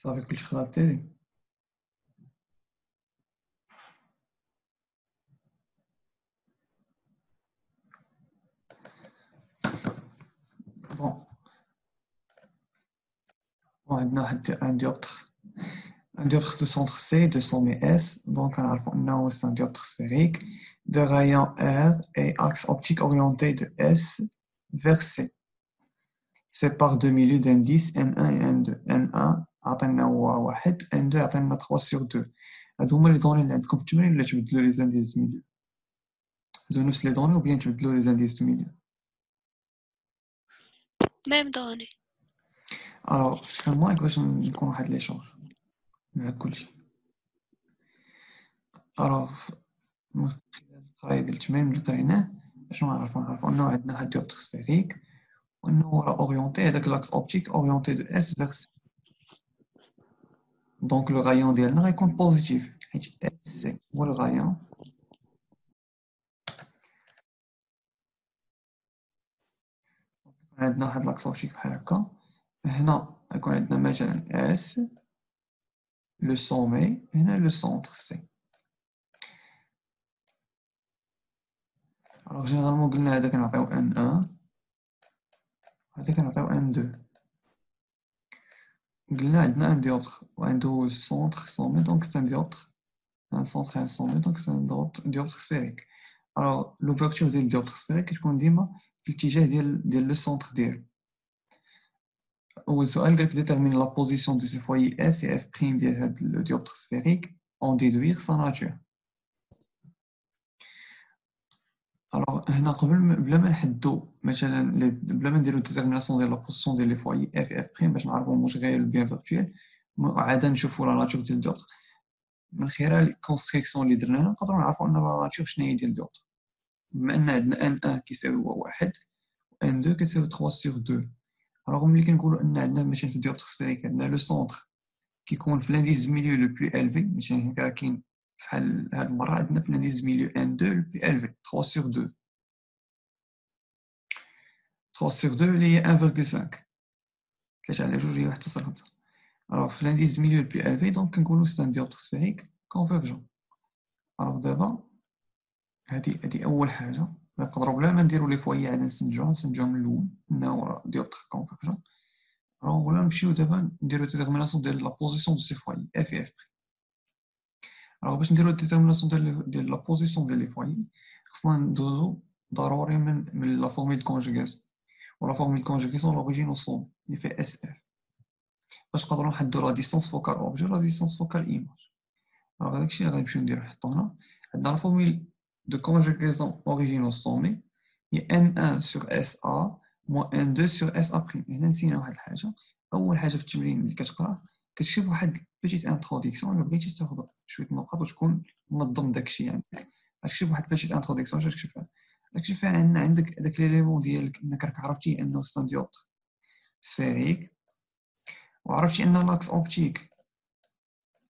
صافي كلشي خلاطي. بون عندنا واحد ان dioptre de centre C, de sommet S, donc on a c'est un dioptre sphérique de rayon R et axe optique orienté de S vers C. Sépare deux milieux d'indices N1 et N2. N1 عطينا هو 1 N2 عطينا 3 sur 2. هادو هما لي دوني اللي عندكم في التمرين ولا تبدلوا لي زانديس دو ميليو؟ هادو نفس لي دوني وبيان تبدلوا لي زانديس دو ميليو؟ ميم دوني. الوغ شحال مايك باش نكون واحد ليشونج مع كلشي. الوغ من خلال القراية ديال التمرين اللي قريناه شنو نعرفو انه عندنا واحد ديوبتر سفيريك وانه راه اورينتي هذاك لاكس اوبتيك اورينتي دو اس فيغ سي. دونك لو غايون ديالنا غيكون بوزيتيف حيت اس سي هو الغايون عندنا واحد لاكس اوبتيك بحال هكا. هنا غيكون عندنا مثلا اس لو سومي هنا لو سونتر سي. الوغ جينيرالمون قلنا هذا كنعطيو ان 1 هذا كنعطيو ان 2. قلنا عندنا ان ديوبتر وعنده سونتر سومي دونك سي ان ديوبتر un centre et un sommet, donc c'est un dioptre sphérique. Alors, l'ouverture du dioptre sphérique كتكون ديما في الاتجاه ديال لو سونتر ديالو. أول سؤال قالك détermine la position de ces foyers F et F' ديال هاد le dioptre sphérique en déduire sa nature. Alors هنا بلا ما نحدو مثلا بلا ما نديرو détermination ديال la position ديال les foyers F et F' باش نعرفو واش غير bien virtuel عادة نشوفو la nature ديال الديوبتر من خلال الكونستريكسيون اللي درناها نقدروا نعرفوا ان لا ناتور شنو هي ديال الديوبتر. بما ان عندنا ان 1 كيساوي هو 1 و ان 2 كيساوي 3 سور 2. الوغ ملي كنقولوا ان عندنا مثلا في الديوبتر سفيريك عندنا لو سونتر كيكون في لانديز ميليو لو بلو الفي مثلا هكا كاين بحال هاد المره عندنا في لانديز ميليو ان 2 لو بلو الفي 3 سور 2 3 سور 2 اللي هي 1.5 3 على 2 هي 1.5. الوغ في لانديز ميليو لو بلو الفي دونك كنقولوا سي ان ديوبتر سفيريك كونفيرجون. الوغ دابا هادي اول حاجه نقدروا بلا ما نديروا لي فوي عاد نسنجوهم من الاول انه راه ديوبتر كونفيرجون. ولا نمشيو دابا نديرو ديتيرميناسيون ديال لا بوزيسيون دو سي فوي اف اف. باش نديرو ديتيرميناسيون ديال لا بوزيسيون ديال لي فوي خصنا ندوزو ضروري من لا فورميل دو كونجوغاسيون ولا فورميل دو كونجوغاسيون لوريجين و سون اللي فيها اس اف باش نقدروا نحددوا لا ديستانس فوكال اوبجي ولا ديستانس فوكال ايماج. داكشي اللي غنمشيو نديرو نحطو هنا. عندنا لا فورميل de conjugaison origine au sommet هي N1 sur SA moins N2 sur SA'. هنا نسينا واحد الحاجة. أول حاجة في التمرين اللي كتقراه كتكتب واحد بيتيت انتروديكسيون إلا بغيتي تاخد شوية نقاط وتكون منظم داكشي يعني. غتكتب واحد بيتيت انتروديكسيون اش غتكتب فيها؟ غتكتب فيها أن عندك داك ليليمون ديالك أنك راك عرفتي أنه سي ان ديوبتر سفيريك وعرفتي أن لاكس أوبتيك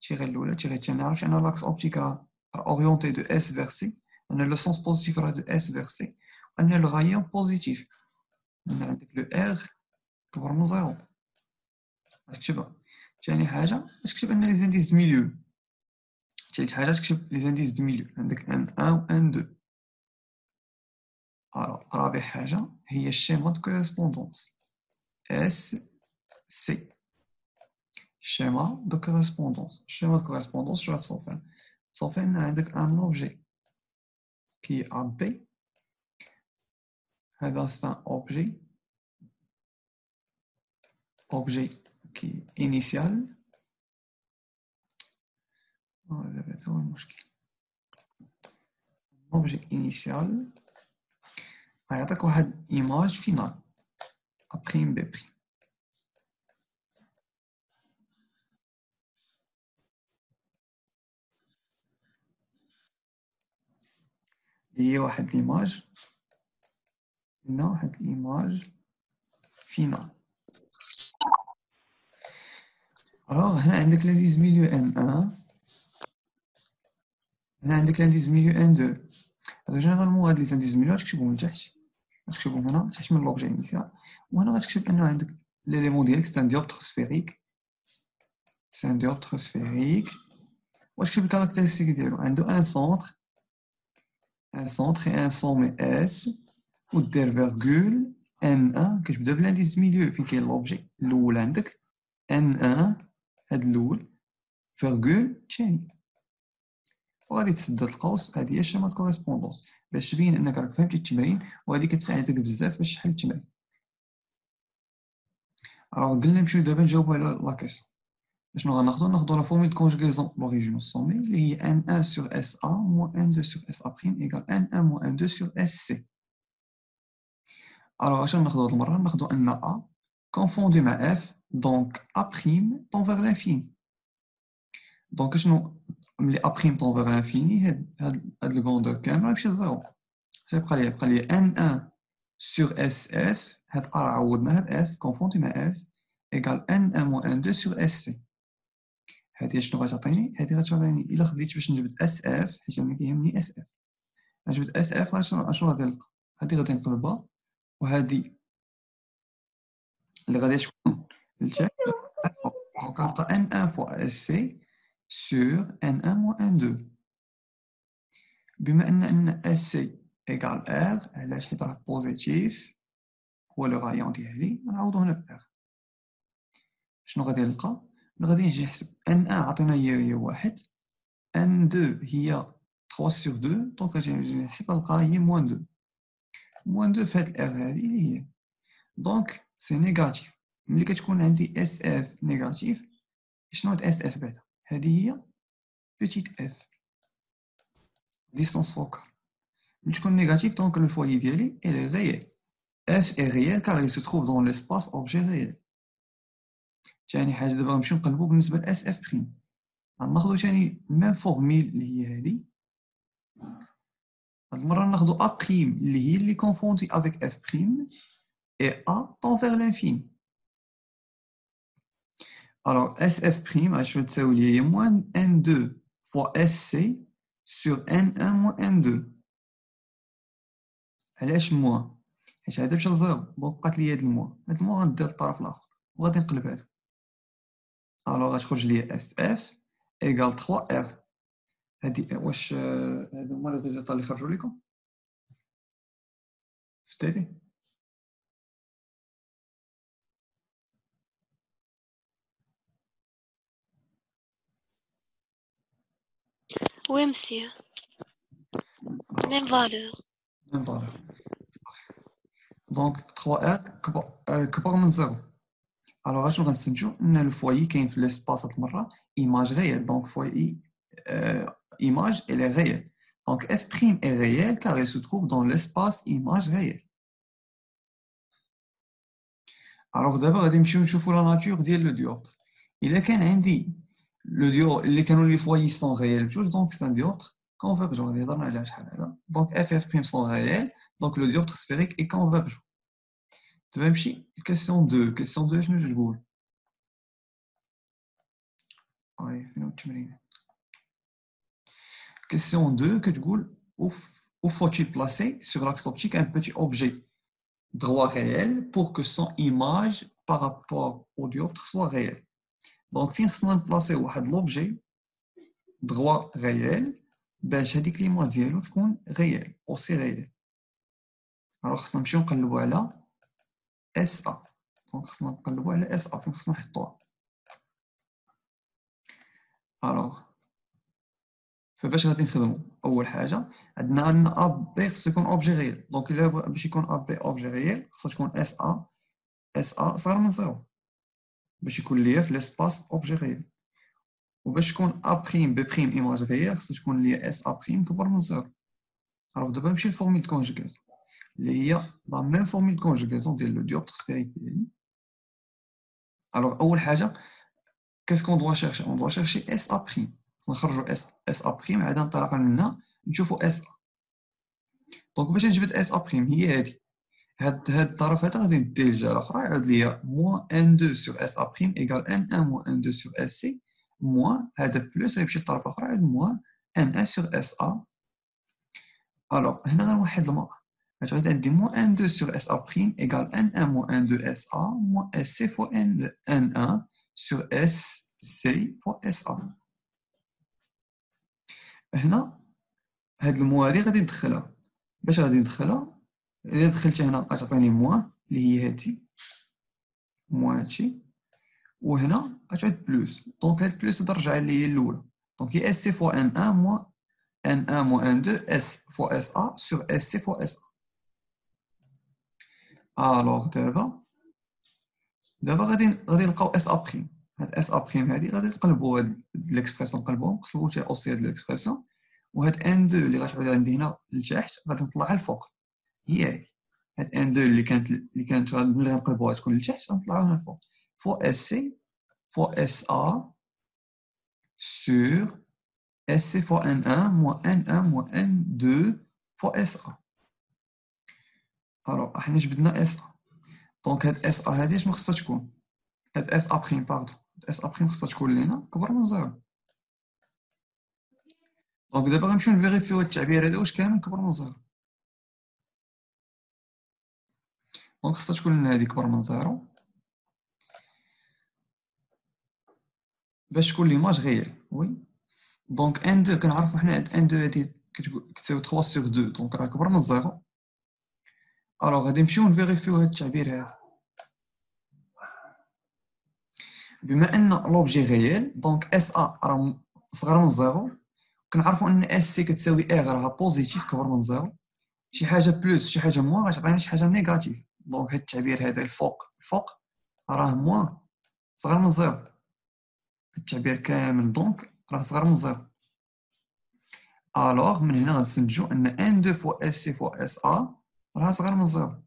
تيغي الأولى تيغي الثانية عرفتي أن لاكس أوبتيك راه أورينتي دو إس فيغ سي أن لو سونس بوزيتيف راه دو اس فيغ سي وأن لو غايون بوزيتيف أن عندك لو ار كبر من زيرو غتكتبها. ثاني حاجة غتكتب أن لي زانديس دو ميليو. ثالث حاجة تكتب لي زانديس دو ميليو عندك ان 1 و ان 2. رابع حاجة هي الشيما دو كوريسبوندونس اس سي. الشيما دو كوريسبوندونس الشيما دو كوريسبوندونس شنو غتصوفي؟ تصوفي أن عندك ان اوبجي كي ا بي هذا c'est un objet qui est initial. objet initial غيعطيك واحد image finale A prime B prime. هي واحد l'image هنا واحد l'image finale. alors هنا عندك l'indice milieu N1 هنا عندك l'indice milieu N2. جينيرالمون هاد لي زانديز ميليو غتكتبهم من تحت غتكتبهم هنا تحت من لوبجي انيسيال وهنا غتكتب انه عندك ليليمون ديالك سي ان ديوبتر سفيريك c'est un dioptre sphérique. واش كتب الكارactéristique ديالو عنده un centre et un sommet S ودير فيرغول N1 كتبدا بالانديس ميليو فين كاين لوبجي الاول عندك N1 هاد الاول فيرغول الثاني وغادي تسد القوس. هذه هي الشيما د كوريسبوندونس باش تبين انك راك فهمتي التمرين وهذه كتساعدك بزاف باش تحل التمرين. alors قلنا نمشيو دابا نجاوبو على لا كيسيون. شنو غناخدو لا فورمول دو كونجوغيزون لوريجين سومي اللي هي N1 sur SA moins N2 sur SA' égale N1 moins N2 sur SC. alors اش غناخدو هاد المره؟ ناخدو ان A confondu مع F donc A' tend vers l'infini. donc شنو ملي A' tend vers l'infini هاد الكوندور كامل غيمشي لزيرو. غيبقى لي N1 sur SF هاد A عوضنا هاد F confondu مع F égale N1 moins N2 sur SC. هادي شنو غتعطيني؟ هادي غتعطيني الا خديت باش نجبد اس اف حيت انا كيهمني اس اف. نجبد اس اف اشنو غادي نلقى؟ هادي غادي نقلبها وهادي اللي غادي تكون لتحت دونك غنلقى ان ان فوا اس سي سور ان ان موان ان دو. بما ان اس سي ايكال ار علاش؟ حيت راه بوزيتيف هو لو غايون ديالي نعوضو هنا بار. شنو غادي نلقى؟ غادي نجي نحسب ان ان عطينا هي واحد N2 هي 3 sur 2 دونك غادي نحسب نلقى هي موان 2 موان 2 في هاد الار هادي اللي هي دونك سي نيجاتيف. ملي كتكون عندي اس اف نيجاتيف شنو هاد اس اف بعدا؟ هادي هي بوتيت اف ديستونس فوكال. ملي تكون نيجاتيف دونك لو فويي ديالي elle est réelle. f est réel car il se trouve dans l'espace objet réel. ثاني حاجه دابا غنمشيو نقلبو بالنسبه ل اس اف بريم. غناخدو ثاني ميم فورميل اللي هي هادي. هاد المرة ناخدو A' اللي هي اللي كونفوندي افيك F' et A tend vers l'infini. alors SF' اش تساوي لي هي موان N2 فوا SC sur N1 moins N2. علاش موان؟ حيت هذا مشى لزيرو دونك بقات لي هاد الموان. هاد الموان غندير للطرف الاخر وغادي نقلب هادو. alors غتخرج لي SF égale 3R. هادي واش هادو هما لي ريزولطا اللي خرجوا لكم في التالي؟ Oui, monsieur. Même valeur. Même valeur. donc 3R كبر من زيرو. alors اشنو غنستنتجو؟ ان الفويي كاين في ليسباس هاد المره ايماج ريال دونك فويي image elle est réelle. donc f' est réel car elle se trouve dans l'espace image réelle. alors دابا غادي نمشيو نشوفو لا ناتور ديال لو ديوبتر. الا كان عندي لو ديو اللي كانوا لي فويي سون ريال بجوج دونك سي ان ديوبتر كونفيرجون. غادي هضرنا عليها شحال هذا دونك اف سون ريال دونك لو ديوبتر سفيريك اي كونفيرجون. دابا نمشي لكيسيون 2. كيسيون 2 شنو تقول؟ فين هو التمرين؟ Question 2 que tu où faut-il placer sur l'axe optique un petit objet droit réel pour que son image par rapport au dioptre soit réelle. Donc, fin خصنا نبلاصي واحد l'objet droit réel باش هذيك l'image ديالو تكون réelle aussi réelle. alors خصنا نمشيو نقلبوا على SA. donc خصنا نقلبوا على SA فين خصنا نحطوها. alors فباش غادي نخدمو اول حاجه عندنا ان ا بي خصو يكون اوبجي ريال. دونك الا باش يكون ا بي اوبجي ريال خصها تكون اس ا صغر من زيرو باش يكون ليا في ليسباس اوبجي ريال. وباش تكون ا بريم بي بريم ايماج ريال خصها تكون ليا اس ا بريم كبر من زيرو. alors دابا نمشي للفورميل دو كونجوغاسيون اللي هي لا ميم فورميل دو كونجوغاسيون ديال لو ديوبتر سفيريك ديالي. alors اول حاجه كاسكون دوا شيرشي؟ اون دوا شيرشي اس ا بريم. نخرجوا اس ا بريم عاد ننطلق من هنا نشوفوا اس ا. دونك باش نجبد اس ا بريم هي هادي هاد الطرف هذا غادي نديه للجهه الاخرى يعود ليا موان ان 2 سور اس ا بريم ايكال ان 1 موان ان 2 سور اس سي موان هذا بلوس غيمشي للطرف الاخر يعود موان ان 1 سور اس ا. الوغ هنا غنوحد المره غتعود عندي موان ان 2 سور اس ا بريم ايكال ان 1 موان ان 2 اس ا موان اس سي فوا ان 1 سور اس سي فوا اس ا. هنا هاد الموا هادي غادي ندخلها. باش غادي ندخلها؟ الا دخلت هنا غتعطيني موان اللي هي هادي، موان هادشي، وهنا غتعود بلوس. دونك هاد بلوس ترجع لي هي الاولى. دونك هي اس سي فوا ان ان موان ان ان موان ان دو اس فوا اس ا سور اس سي فوا اس ا. الوغ دابا غادي نلقاو اس ا بريم. هاد اس ا بريم هادي غادي نقلبو هاد ليكسبرسيون، نقلبو حتى اوسي هاد ليكسبرسيون، وهاد ان دو اللي غتعود عندي هنا لتحت غادي نطلعها الفوق. هي هادي هاد ان دو اللي كانت ملي غنقلبوها تكون لتحت غنطلعوها هنا الفوق. فوا اس سي فوا اس ا سور اس سي فوا ان ان موان ان ان موان ان دو فوا اس ا. الوغ حنا جبدنا اس ا. دونك هاد اس ا هادي شنو خصها تكون؟ هاد اس ا بريم باردون، هاد اس ا بريم خصها تكون لينا كبر من زيرو. دونك دابا غنمشيو نفيريفيو هاد التعبير هذا واش كامل كبر من زيرو. دونك خصها تكون لنا هادي كبر من زيرو باش تكون ليماج غيال. وي دونك ان دو كنعرفو حنا هاد ان دو هادي كتساوي 3 سور 2، دونك راه كبر من زيرو. الوغ غادي نمشيو نفيريفيو هاد التعبير هذا. بما ان لوبجي غيال دونك اس ا راه صغر من زيرو، كنعرفو ان اس سي كتساوي ار راها بوزيتيف كبر من زيرو، شي حاجه بلوس شي حاجه موان غتعطينا شي حاجه نيجاتيف. دونك هاد التعبير هذا الفوق راه موان صغر من زيرو. التعبير كامل دونك راه صغر من زيرو. الوغ من هنا غنستنتجو ان ان دو فوا اس سي فوا اس ا راه صغر من زيرو.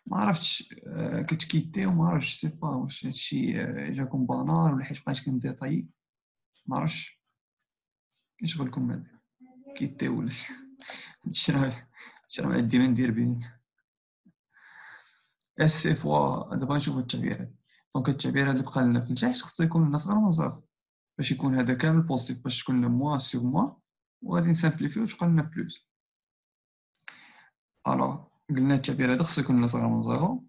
ما عرفتش كتكيتي وما عرفتش سي با واش هادشي جاكم بانال ولا حيت بقيت كنديطاي. ما عرفتش اش غلكم هذا كيتي ولا هادشي راه معندي ما ندير به. اس سي فوا دابا نشوفو التعبير هذا. دونك التعبير هذا اللي بقى لنا في التحت خصو يكون لنا صغر من زيرو باش يكون هذا كامل بوزيتيف، باش تكون لنا موان سور موان وغادي نسامبليفيو وتبقى لنا بلوس. الوغ قلنا التعبير هذا خصو يكون لنا صغر من زيرو.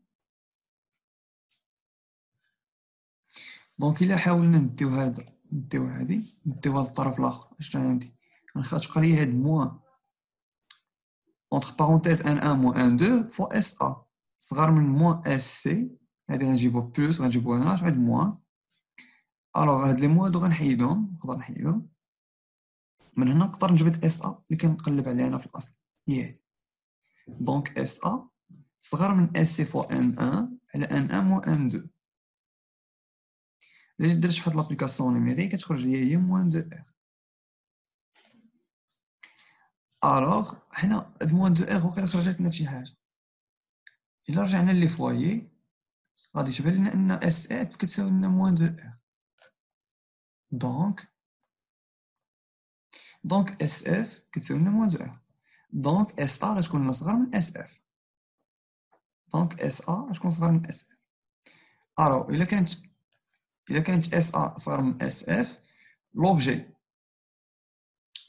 دونك الا حاولنا نديو هذا نديوها للطرف الاخر اشنو عندي؟ غتبقى لي هاد موان اونتر بارونتيز ان ان موان ان دو فوا اس ا صغر من موان اس سي. هادي غنجيبو بلوس غنجيبوها هنا تعود موان. الوغ هاد لي موان هادو غنحيدهم، نقدر نحيدهم من هنا. نقدر نجبد اس ا اللي كنقلب عليها هنا في الاصل هي هادي. دونك اس ا صغر من اس سي فوا ان ان على ان ان موان ان دو. الا جيت درت واحد لابليكاسيون نيميريك كتخرج لي هي موان دو ار. الوغ حنا هاد موان دو ار وقيلا خرجت لنا فشي حاجه. الا رجعنا لي فوايي غادي تبان لنا ان اس اف كتساوي لنا موان دو ار. دونك اس اف كتساوي لنا موان دو ار. دونك اس ا غتكون لنا صغر من اس اف. دونك اس ا غتكون صغر من اس اف. الوغ الا كانت اس ا صغر من اس اف لوبجي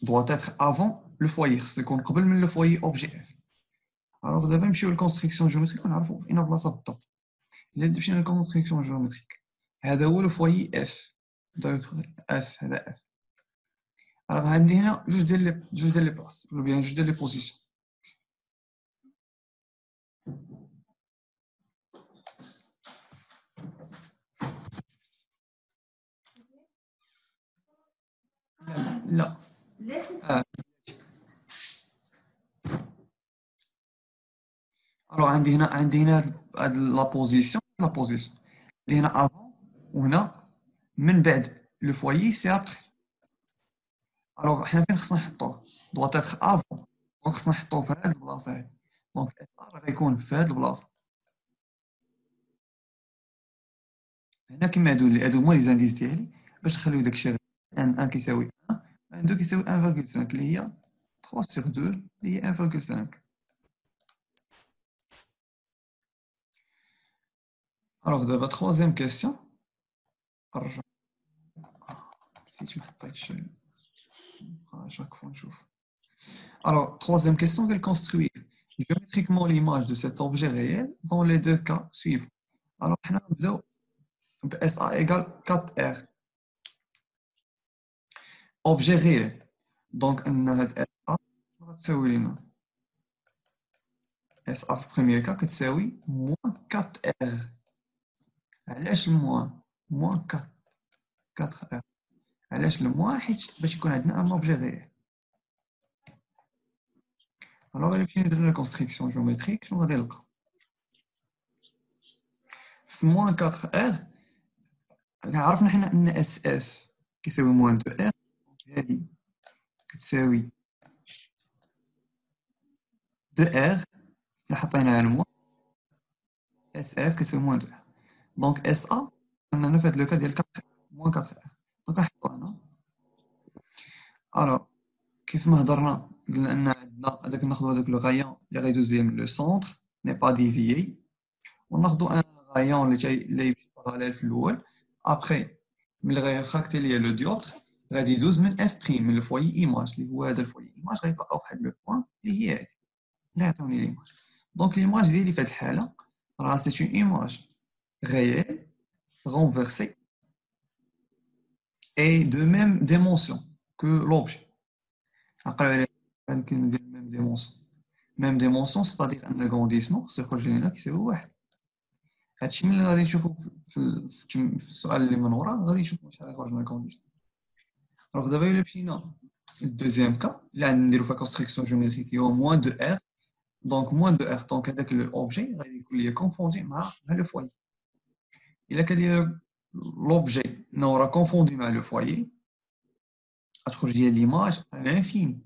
doit être avant le foyer، خصو يكون قبل من لو فوايي اوبجي اف. الوغ دابا نمشيو للكونستركسيون جيومتريك ونعرفو في اين بلاصه بالضبط. الا مشينا للكونستركسيون جيومتريك هذا هو لو فوايي اف. دونك اف هذا اف. الوغ عندي هنا جوج ديال لي بلاص ولا بيان جوج ديال لي بوزيسيون. لا الوغ عندي هنا هاد لا بوزيسيون اللي هنا افون وهنا من بعد لو فوايي سي ابخي. الوغ حنا فين خصنا نحطوه؟ دوات اتر افون. دونك خصنا نحطوه في هاد البلاصه هادي. دونك اس ار غيكون في هاد البلاصه هنا. كما هادو هما لي زانديس ديالي باش نخليو داكشي غير ان ان كيساوي ان، ان دو كيساوي 1.5 اللي هي 3 سور 2 اللي هي 1.5. الوغ دابا تخوازيام كيسيون نرجع نسيت محطيتش chaque fois نشوف. Alors, troisième question, quelle construire géométriquement l'image de cet objet réel dans les deux cas suivants. Alors, on va S A égale 4R. اوبجي ريال. دونك ان هاد اس ا غتساوي لينا اس ا في البريمير كا كتساوي موان 4 ار. علاش الموان؟ موان 4 ار. علاش الموان؟ حيت باش يكون عندنا ان اوبجي ريال. الوغ الا مشينا درنا كونستركسيون جيومتريك شنو غادي نلقى؟ في موان 4 ار عرفنا حنا ان اس اف كيساوي موان 2 ار. هادي كتساوي 2 ار الا حطيناها الموان اس اف كتساوي موان 2 ار. دونك اس ا عندنا في هاد لو كا ديال 4 موان 4 ار. دونك نحطو هنا. الوغ كيف ما هضرنا قلنا ان عندنا هذاك ناخذ هذاك لو غايون اللي غيدوز ليا من لو سونتر ني با ديفيي، وناخذ ان غايون اللي يمشي باراليل في الاول. ابخي ملي غيرفراكتي ليا لو ديوبتر غادي يدوز من اف بريم من الفوي ايماج اللي هو هذا الفوي ايماج غيتلقاو فواحد لو بوين اللي هي هذه اللي عطاوني ليماج. دونك ليماج ديالي في هذه الحاله راه سي اون ايماج réelle renversée et de même dimension que l'objet. عقلوا عليها كنكون ندير ميم ديمونسيون. ميم ديمونسيون ستادير ان الغونديسمون خصو يخرج لينا كيساوي واحد. هادشي ملي غادي نشوفو في السؤال اللي من ورا غادي نشوفو شحال غيخرج من الغونديسمون. دونك دابا الا مشينا للدوزيام كا اللي عندنا نديرو فيها كونستركسيون جيومتريك اللي هو موان دو ار. دونك موان دو ار دونك هذاك الاوبجي غادي يكون ليا كونفوندي مع لو فوايي. الا كان ليا لوبجي نو راه كونفوندي مع لو فوايي غتخرج ليا ليماج على لانفيني.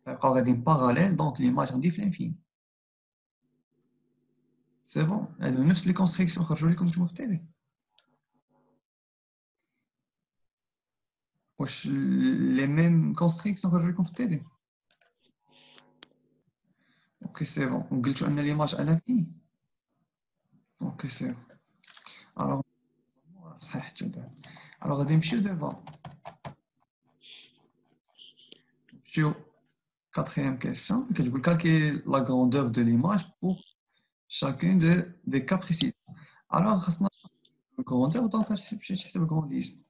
غيبقاو غاديين باراليل دونك ليماج عندي في لانفيني. سي بون هادو نفس لي كونستركسيون خرجوا لكم نتوما في التيلي. واش لي ميم كونستركسيون خرجوا لكم في التيلي؟ اوكي سي بون. وقلتوا ان ليماج على لانفيني. اوكي سي بون. الوغ صحيح حتى دابا. الوغ غادي نمشيو دابا نمشيو quatrième question كتقول calculer la grandeur de l'image pour chacun des cas précis. Alors خاصنا grandeur donc غتمشي تحسب الغرونديسمون.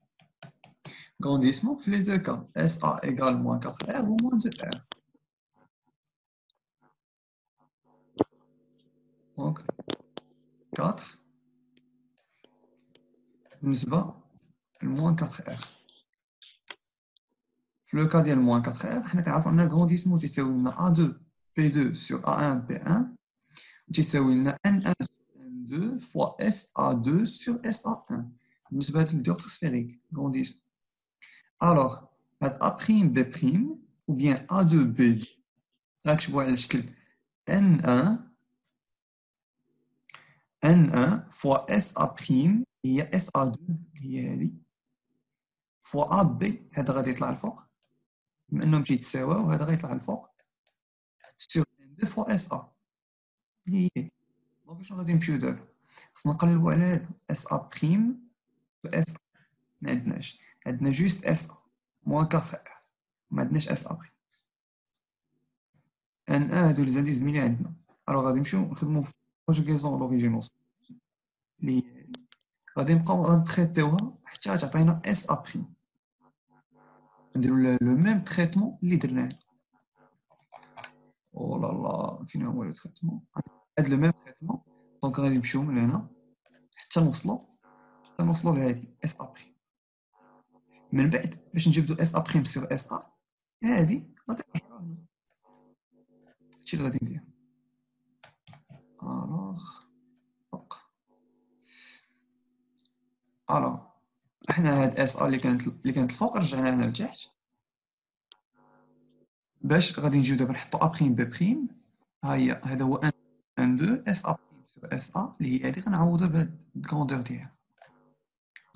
Grandissement في les deux cas SA égale moins 4R ou moins 2R. Donc 4 بالنسبة لموان 4R. في لو كا ديال موان 4R حنا كنعرفو ان الغرونديسمون تيساوي لنا A2 P2 sur A1 P1 تيساوي لنا N1 sur N2 fois SA2 sur SA1 بالنسبة لهاد الديوبتر سفيريك غرونديسمون. الوغ هاد A prime B prime ou bien A2 B2 غنكتبو على شكل N1 N1 fois SA prime هي SA2 هي هادي fois AB هذا غادي يطلع الفوق بما انهم تيتساواو هذا غيطلع الفوق sur N2 fois SA هي هي. دونك شنو غادي نمشيو دابا؟ خصنا نقلبو على هذا SA prime و SA ما عندناش، عندنا جوست SA موان 4 ما عندناش SA prime. N1 هادو لي زانديز اللي عندنا. الوغ غادي نمشيو نخدمو في كونجوغيزون لوريجينوس اللي غادي نبقاو غنتريتيوها حتى غتعطينا اس ا بريم. نديرو لو ميم تريتمون اللي درناه. او لا لا فين هو لو تريتمون؟ هاد لو ميم تريتمون دونك غادي نمشيو من هنا حتى نوصلو لهادي اس ا بريم. من بعد باش نجبدو اس ا بريم سور اس ا هادي غادي نرجعو هنا. هادشي اللي غادي ندير. الوغ فوق. الوغ حنا هاد اس ا اللي كانت الفوق رجعناها هنا لتحت باش غادي نجيو دابا نحطو ا بريم بي بريم. ها هي هذا هو ان 2 اس ا بريم سور اس ا اللي هي هادي غنعوضها بهاد الكروندور ديالها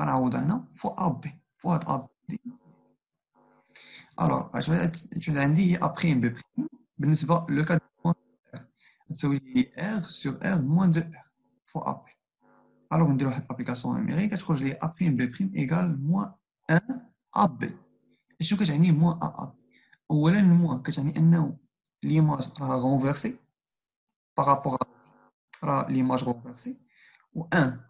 غنعوضها هنا فوا ا بي فوا هاد ا بي. الوغ غتولي عندي هي ا بريم بي بريم بالنسبه لو كاد تساوي لي ار سور ار موان 2 ار فوا ا بي. الوغ نديرو واحد لابليكاسيون نيميريك كتخرج لي ا بريم بي بريم ايكال موان 1 ا بي. شنو كتعني موان ا بي؟ اولا الموان كتعني انه ليماج راه غونفيرسي بارابور راه ليماج غونفيرسي و 1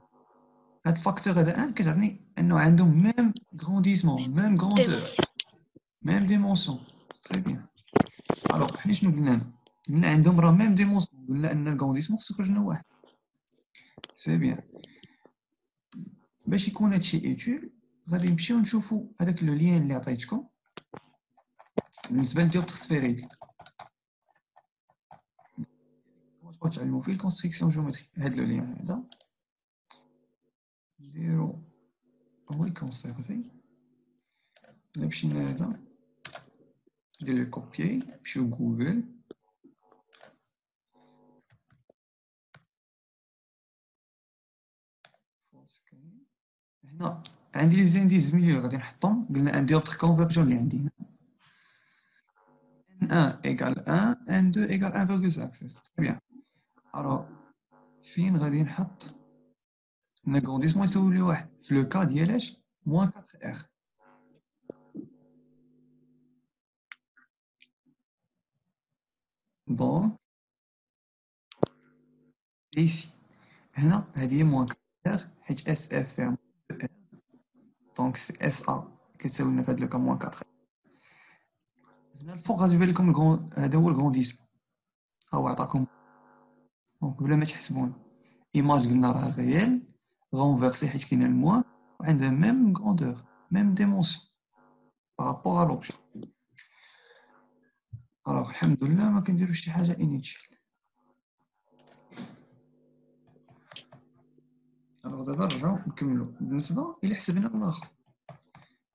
هاد الفاكتور هذا 1 كتعني انه عندهم ميم غرونديسمون agrandissement, même grandeur, Dimension. même dimension. C'est très bien. Alors, حنا شنو قلنا هنا؟ قلنا عندهم راه même dimension. قلنا أن الغونديسمون خصو يخرج لنا واحد. سي بيان. باش يكون هادشي ايتيل غادي نمشيو نشوفو هذاك لو لين اللي عطيتكم بالنسبة للديوبتر سفيريك. كما تعلموا فيه الكونستركسيون جيومتريك. هاد لو لين هذا نديرو هو يكونسيرفي. إلا مشينا هذا ندير لو كوبيي نمشيو لجوجل. هنا عندي لي زانديز ميليو غادي نحطهم. قلنا ان ديوبتر كونفيرجون اللي عندي هنا n1 égale 1 n2 égale 1,5. c'est bien. alors فين غادي نحط l'agrandissement يساوي لي واحد في لو كا ديالاش موان 4 r. دونك ici هنا هذه هي موان 4 r حيت اس اف فيها r دونك سي اس ا كتساوي لنا في هذا لو كا موان 4 r. هنا الفوق غادي يبان لكم هذا هو الغرونديسمون ها هو عطاكم. دونك بلا ما تحسبون ايماج قلنا راه غيال غونفيرسي حيت كاين الموان وعندها ميم غروندور ميم ديمونسيون بارابور ا لوبجي. الوغ الحمد لله ما كنديروش شي حاجه انيتيل. الوغ دابا نرجعو نكملو. بالنسبه الى حسبنا الاخر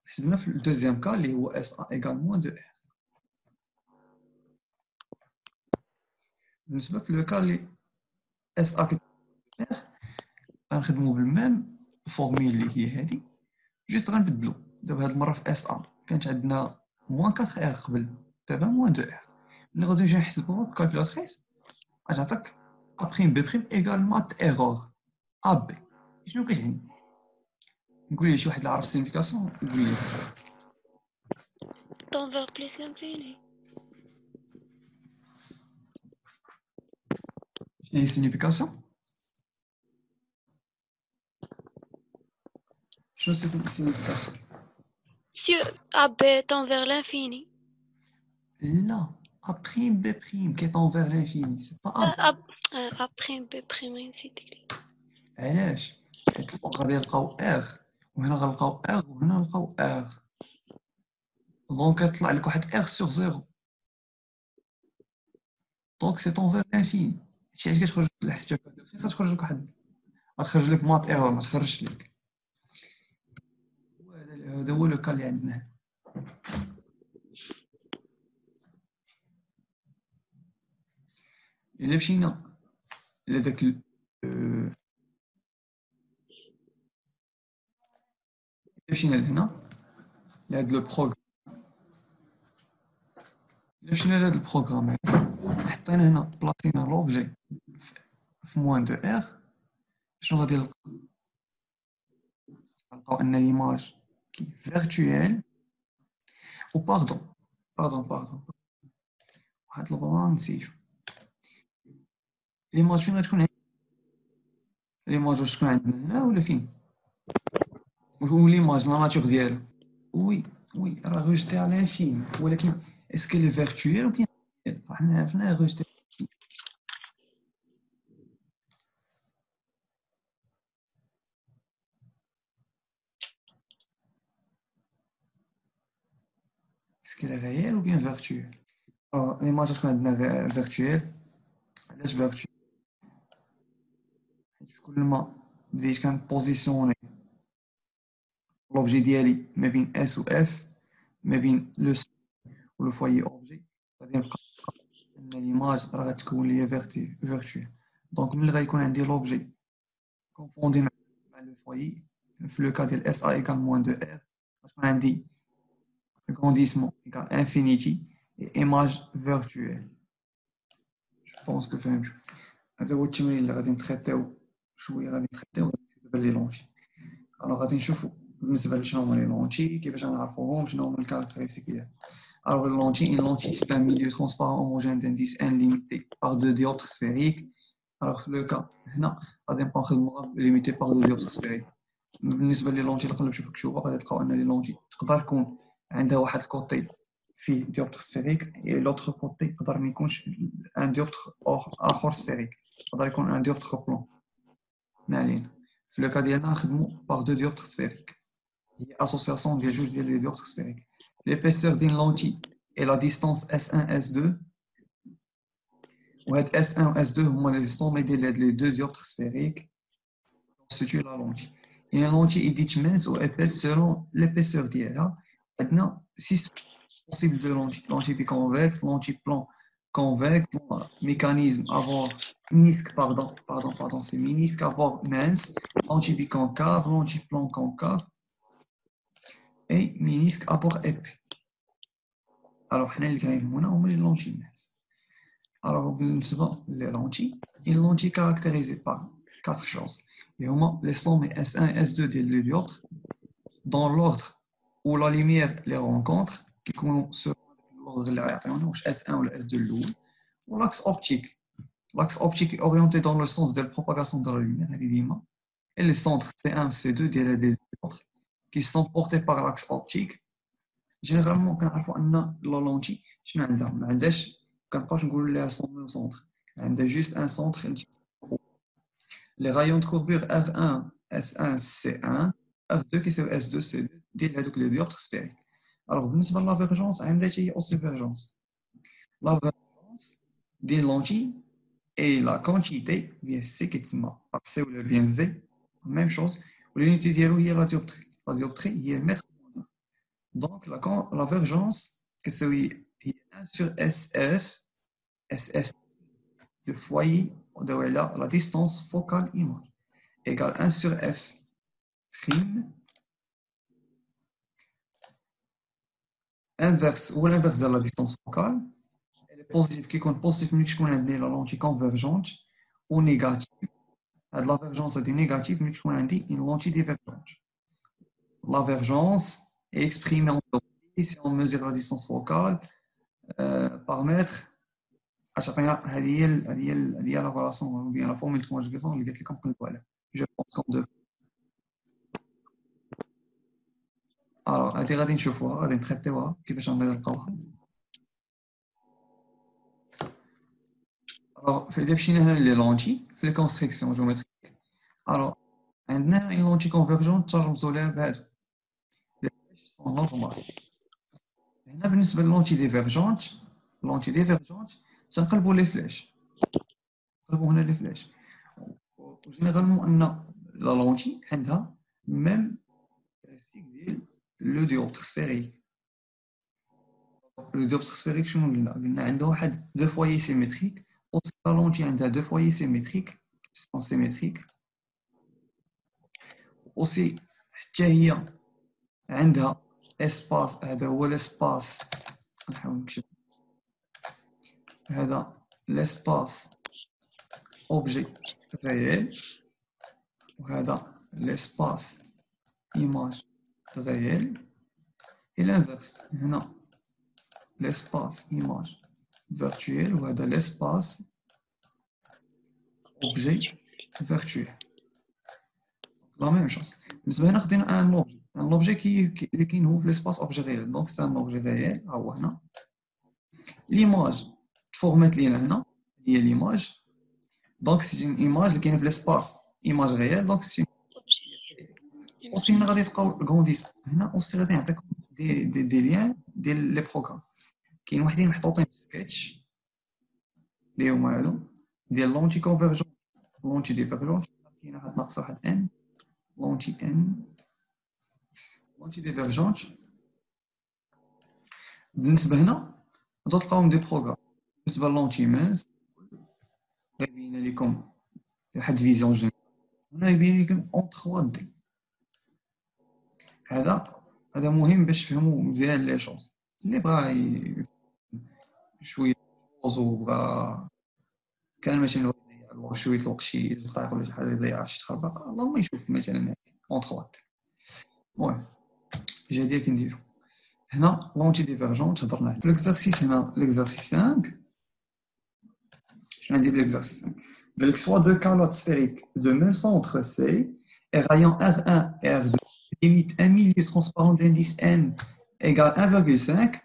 حسبنا في الدوزيام كا اللي هو اس ا ايكال موان دو ار. بالنسبه في لو كا اللي اس ا كتساوي ار غنخدمو بالميم فورميل اللي هي هادي جوست غنبدلو. دابا هاد المره في اس ا كانت عندنا موان 4 ار قبل دابا موان 2 ار. ملي غادي نجي نحسبوها بالكالكولاتريس غتعطيك ا بريم بي بريم ايكال مات ايرور ا بي. شنو كتعني؟ نقول لي شي واحد اللي عارف السينيفيكاسيون يقول لي. Temps vers plus l'infini. شنو هي السينيفيكاسيون؟ شنو السينيفيكاسيون؟ Si AB tend vers l'infini. لا ا بريم بي بريم كي طون فيغ لانفيني سي با ا. A prime B prime ainsi de suite. علاش؟ حيت الفوق غادي نلقاو ار وهنا غنلقاو ار وهنا نلقاو ار دونك غيطلع لك واحد ار سور زيرو دونك سي طون فيغ لانفيني. هادشي علاش كتخرج الحسبه كالكولاتريس غتخرج لك واحد غتخرج لك مات ايرور ما تخرجش لك. هذا هو لو كا اللي عندنا. إلا مشينا لداك مشينا لهنا لهاد لو بروغرام. إلا مشينا لهاد البروغرام هذا حطينا هنا بلاصينا لوبجي في موان دو ار شنو غادي نلقاو ان ليماج كي فيرتويال و باردون واحد البلان نسيتو. ليماج فين غتكون عندنا؟ ليماج واش تكون عندنا هنا ولا فين؟ و ليماج لا ناتور ديالو وي راه ريجيتي على لانفيني ولكن اسكو لي فيرتويال و بيان حنا عرفنا ريجيتي اسكو ريال و بيان فيرتويال. ليماج تكون عندنا فيرتويال. علاش فيرتويال؟ حيت في كل ما بديت كنبوزيسيوني لوبجي ديالي ما بين اس و اف ما بين لو و لو فوايي اوبجي غادي نبقى ان ليماج راه غتكون ليا فيرتويال. دونك ملي غيكون عندي لوبجي كونفوندي مع لو فوايي في لو كا ديال اس ا ايكال موان دو ار غتكون عندي agrandissement égale infinity et image virtuelle. Je pense que فهمت. هذا هو التمرين اللي غادي نتريتيو شويه غادي نتريتيو دابا لي لونشي. الوغ غادي نشوفو بالنسبه لشنو هما لي لونشي كيفاش غنعرفوهم شنو هما الكاركتيرستيك ديالهم. الوغ لي لونشي une lentille c'est un milieu transparent homogène d'indice n limité par deux dioptres sphériques. الوغ في لو كا هنا غادي نبقاو نخدمو limité par deux dioptres sphériques. بالنسبه لي لونتي اللي نشوف كشوفه غادي تلقاو ان لي لونتي تقدر تكون عندها واحد الكوتي فيه ديوبتر سفيريك اي لوتر كوتي يقدر ما يكونش ان ديوبتر اخر سفيريك، يقدر يكون ان ديوبتر بلون. ما علينا، في لو كا ديالنا نخدموا باغ دو ديوبتر سفيريك، هي اسوسياسيون ديال جوج ديال لي ديوبتر سفيريك. ليبيسور ديال لونتي اي لا ديستانس S1 S2، وهاد S1 و S2 هما لي سومي ديال هاد لي دو ديوبتر سفيريك constitue la lentille. Et une lentille est dite mince ou épaisse selon l'épaisseur d'IA. Maintenant, 6 possibles de lentilles. Lentille biconvexe, lentille plan convexe, mécanisme avoir ménisque, pardon, c'est ménisque avoir mince, lentille biconcave, lentille plan concave et ménisque avoir épais. Alors, on a les lentilles minces. Alors, les lentilles, une lentille caractérisée par 4 choses. Les sommets S1 et S2 des dioptres, dans l'ordre où la lumière les rencontre, qui sont l'ordre S1 ou S2, ou l'axe optique. L'axe optique est orienté dans le sens de la propagation de la lumière, et les centres C1 et C2 des dioptres, qui sont portés par l'axe optique. Généralement, quand on a la lentille, je n'ai pas de centre. On a juste un centre. Les rayons de courbure R1, S1, C1, R2 qui c'est S2, C2, ديال هذوك لي ديوبتر سفيريك. Alors بالنسبه لافيرجونس عندها هي اوسي فيرجونس. L'avérgence d'une lentille et la quantité bien C qui تسمى C ou bien V, même chose. L'unité ديالو هي la dioptrie. La dioptrie هي المتر. Donc l'avergence كتساوي هي 1 sur SF le foyer de la distance focale image égale 1 sur F prime inverse ou l'inverse de la distance focale. Elle est positive qui compte positif mais qui compte la lentille convergente ou négative. La divergence est négative mais qui compte une lentille divergente. La divergence est exprimée en si on mesure la distance focale par mètre. هذه هي لا فالاسون ou bien la formule de conjugaison اللي قلت لكم قلبوا عليها. Je pense qu'on devrait. Alors هذه غادي نشوفوها غادي نتريتيوها كيفاش غادي نلقاوها. Alors في مشينا هنا لي لونتي في الكونستركسيون جيومتريك. Alors عندنا une lentille convergente ترمزوا لها بهادو لي سون نورمال. هنا بالنسبه للونتي ديفيرجونت تنقلبوا لي فلاش، نقلبوا هنا لي فلاش. وجينيرالمون ان لا لونتي عندها ميم كاركتيرستيك ديال لو ديوبتر سفيريك. لو ديوبتر سفيريك شنو قلنا عنده واحد دو فوايي سيميتريك. اوسي لا لونتي عندها دو فوايي سيميتريك سون سيميتريك. اوسي حتى هي عندها اسباس، هذا هو لاسباس نحاول نكتب هذا l'espace objet réel وهذا l'espace image réel et l'inverse هنا l'espace image virtuel وهذا l'espace objet virtuel. La même chose. بالنسبة هنا خدينا un objet اللي كاين هو في l'espace objet réel. Donc c'est un objet réel ها هو هنا. L'image فورمات لينا هنا هي ليماج. دونك سي اون ايماج اللي كاينه في ليسباس ايماج ريال. دونك سي اوسي هنا غادي تلقاو الكونديس هنا اوسي غادي يعطيكم دي ليان ديال لي بروغرام. كاين وحدين محطوطين في سكتش اللي هما هادو ديال لونتي كونفيرجون لونتي ديفيرجون. كاينه واحد ناقص واحد ان لونتي ديفيرجونت. بالنسبه هنا غادي تلقاوهم دي بروغرام. بالنسبه للونتي مانس غيبين لكم واحد فيزيون جينيرال. هنا يبين لكم اون 3 دي. هذا مهم باش تفهموا مزيان لي شوز. اللي بغا شويه وزو بغا كان ماشي نبغي يضيع شويه الوقت شي دقائق ولا شي حاجه يضيعها في شي تخربق اللهم يشوف مثلا اون 3 دي. المهم جا ديال كنديرو هنا لونتي ديفيرجونت هضرنا عليه في ليكزارسيس. هنا ليكزارسيس 5 شنو عندي في ليكزارسيس 5 قال لك soit deux calottes sphériques de même centre C et rayon R1 et R2 limite un milieu transparent d'indice N égale 1,5,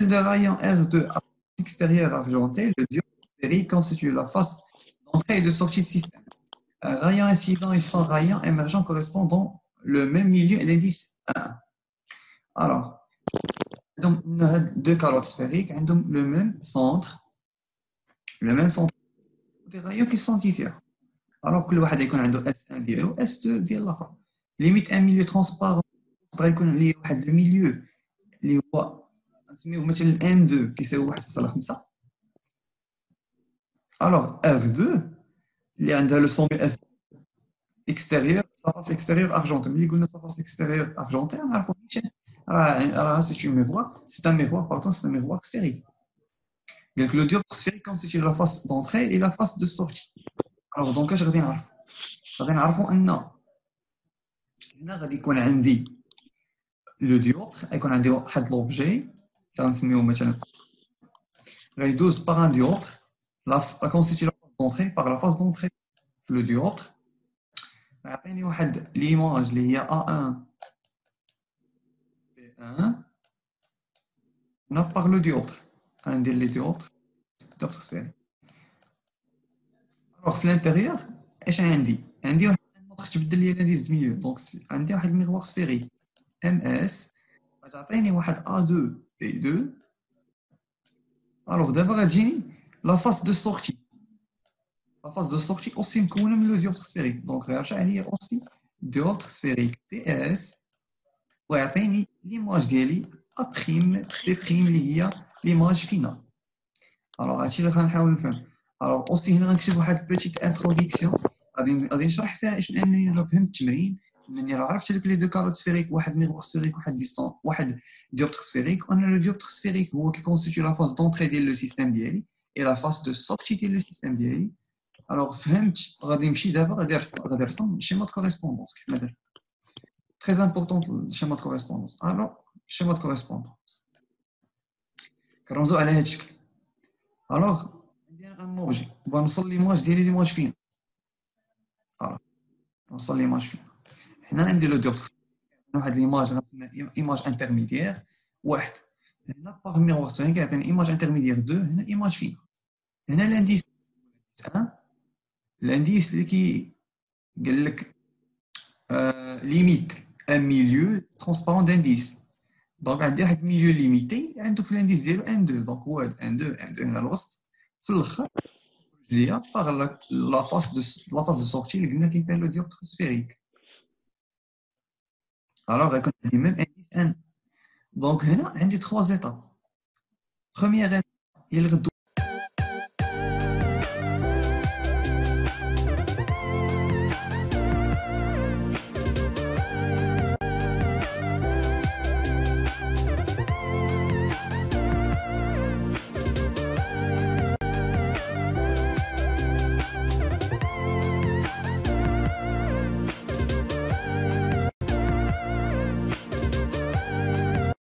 le rayon R2 à extérieur argenté, le diode sphérique constitue la face d'entrée et de sortie du système. Un rayon incident et son rayon émergent correspondant le même milieu et l'indice 1. Alors, donc, deux carottes sphériques ont le même centre des rayons qui sont différents. Alors que le واحد يكون عنده S1 ديالو S2 ديال الاخر. Limite un milieu transparent غيكون ليه واحد الميليو اللي هو نسميوه مثلا N2 كيساوي 1.5. Alors R2 اللي عندها le son S extérieur, sa face extérieure argentée. ملي قلنا sa face extérieure argentée نعرفوا راه c'est un miroir, pardon, c'est un miroir sphérique. Donc le dioptre sphérique constitue la face d'entrée et la face de sortie. Alors donc اش غادي نعرفوا ان هنا غادي يكون عندي لو ديوبتر غيكون عندي واحد لوبجي غنسميوه مثلا غيدوز باغ ان ديوبتر لا كونستيتي لا فاس دونطري باغ لا فاس دونطري في لو ديوبتر غيعطيني واحد ليماج اللي هي A1 B1 هنا باغ لو ديوبتر غندير لي ديوبتر سفيري. الوغ في الانتيريور اش عندي واحد النقطه تبدل لي لانديز ميليو دونك عندي واحد الميغوار سفيري ام اس غتعطيني واحد A2 B2. الوغ دابا غتجيني لا فاس دو سورتي اوسي مكونه من لو ديوبتر سفيريك دونك غيرجع ليا اوسي ديوبتر سفيريك دي اس ويعطيني ليماج ديالي ا بريم دي بريم اللي هي ليماج فينال. الوغ هادشي اللي غنحاول نفهم. الوغ اوسي هنا غنكتب واحد بيتيت انتروديكسيون غادي نشرح فيها انني راه فهمت التمرين انني راه عرفت هذوك لي دو كاروت سفيريك واحد ميغوار سفيريك واحد ديوبتر سفيريك وان لو ديوبتر سفيريك هو كي كونستيتيو لا فاس دونطري ديال لو سيستيم ديالي اي لا فاس دو سورتي ديال لو سيستيم ديالي. الوغ فهمت غادي نمشي دابا غادي نرسم شيما دو كوريسبوندونس كيف ما درت تري امبورطون شيما دو كوريسبوندونس. الوغ شيما دو كوريسبوندونس كنرمزو على هذا الشكل. الوغ عندي ان اوبجي بغا نوصل ليماج ديالي ليماج فين نوصل ليماج فين هنا عندي لو ديوبتر واحد ليماج غنسميها ايماج انترميديير واحد هنا باغ ميغوار سفيريك كيعطيني ايماج انترميديير 2 هنا ايماج فين هنا لانديس 1 لانديس اللي كي قال لك ليميت ان ميليو ترونسبارون d'aindice دونك عندي واحد الميليو ليميتي عنده في الانديس ديالو ان 2 دونك هو هاد ان 2 هنا الوسط في الاخر ليا باغ لا فاس دو سورتي اللي قلنا كاين فيها لو ديوبتر سفيريك. الوغ غيكون عندي ميم انديس ان دونك هنا عندي 3 زيتاب. بروميير هي اللي